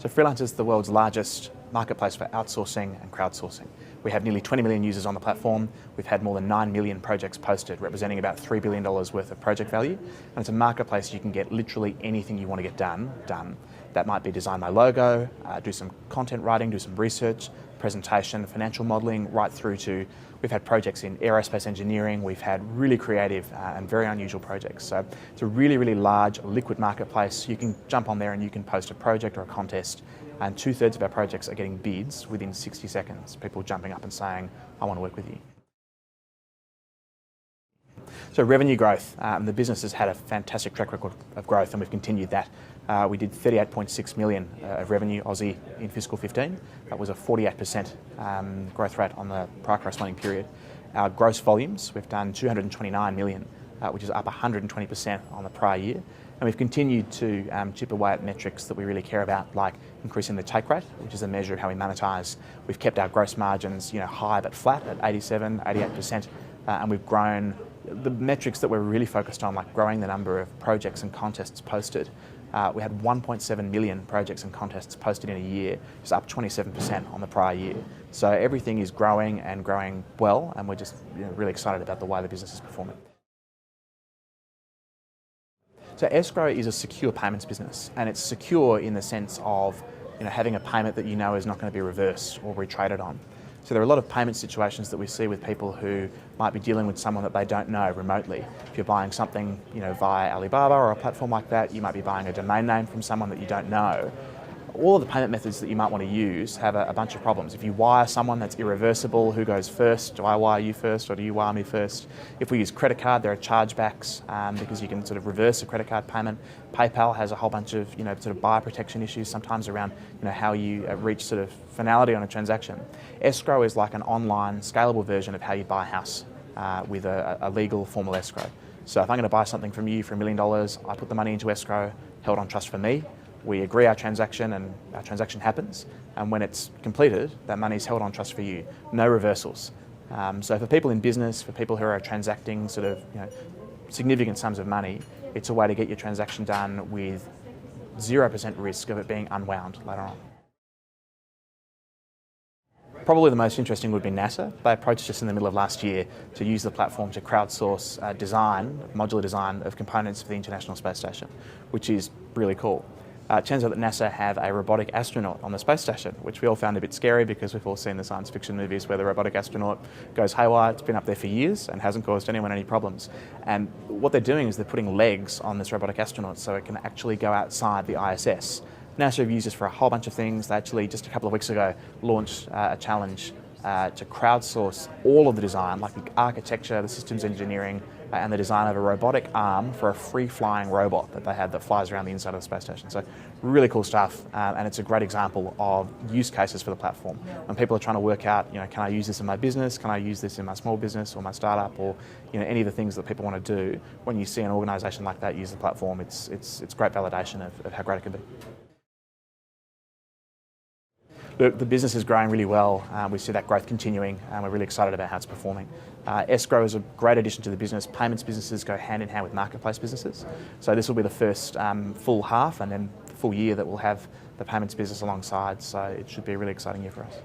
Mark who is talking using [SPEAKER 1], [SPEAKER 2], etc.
[SPEAKER 1] So Freelancer is the world's largest marketplace for outsourcing and crowdsourcing. We have nearly 20 million users on the platform. We've had more than 9 million projects posted, representing about $3 billion worth of project value. And it's a marketplace you can get literally anything you want to get done. That might be design my logo, do some content writing, do some research, presentation, financial modelling, right through to, we've had projects in aerospace engineering, we've had really creative and very unusual projects. So it's a really, really large liquid marketplace. You can jump on there and you can post a project or a contest, and 2/3 of our projects are getting bids within 60 seconds. People jumping up and saying, I want to work with you. So revenue growth, the business has had a fantastic track record of growth, and we've continued that. We did 38.6 million of revenue Aussie in fiscal 15. That was a 48% growth rate on the prior corresponding period. Our gross volumes, we've done 229 million, which is up 120% on the prior year. And we've continued to chip away at metrics that we really care about, like increasing the take rate, which is a measure of how we monetize. We've kept our gross margins high but flat at 87, 88%, and we've grown the metrics that we're really focused on, like growing the number of projects and contests posted. We had 1.7 million projects and contests posted in a year, which is up 27% on the prior year. So everything is growing and growing well, and we're just really excited about the way the business is performing. So Escrow is a secure payments business, and it's secure in the sense of having a payment that is not going to be reversed or retraded on. So there are a lot of payment situations that we see with people who might be dealing with someone that they don't know remotely. If you're buying something via Alibaba or a platform like that, you might be buying a domain name from someone that you don't know. All of the payment methods that you might want to use have a bunch of problems. If you wire someone, that's irreversible. Who goes first? Do I wire you first, or do you wire me first? If we use credit card, there are chargebacks because you can sort of reverse a credit card payment. PayPal has a whole bunch of sort of buyer protection issues sometimes around how you reach sort of finality on a transaction. Escrow is like an online scalable version of how you buy a house with a legal formal escrow. So if I'm going to buy something from you for $1 million, I put the money into escrow, held on trust for me. We agree our transaction, and our transaction happens, and when it's completed, that money is held on trust for you. No reversals. So for people in business, for people who are transacting sort of significant sums of money, it's a way to get your transaction done with 0% risk of it being unwound later on. Probably the most interesting would be NASA. They approached us in the middle of last year to use the platform to crowdsource modular design of components for the International Space Station, which is really cool. It turns out that NASA have a robotic astronaut on the space station, which we all found a bit scary because we've all seen the science fiction movies where the robotic astronaut goes haywire. It's been up there for years and hasn't caused anyone any problems. And what they're doing is they're putting legs on this robotic astronaut so it can actually go outside the ISS. NASA have used this for a whole bunch of things. They actually, just a couple of weeks ago, launched a challenge to crowdsource all of the design, like the architecture, the systems engineering, and the design of a robotic arm for a free-flying robot that they had that flies around the inside of the space station. So really cool stuff, and it's a great example of use cases for the platform. When people are trying to work out, can I use this in my business? Can I use this in my small business or my startup, or any of the things that people want to do? When you see an organisation like that use the platform, it's great validation of how great it can be. Look, the business is growing really well. We see that growth continuing, and we're really excited about how it's performing. Escrow is a great addition to the business. Payments businesses go hand in hand with marketplace businesses. So this will be the first full half and then the full year that we'll have the payments business alongside. So it should be a really exciting year for us.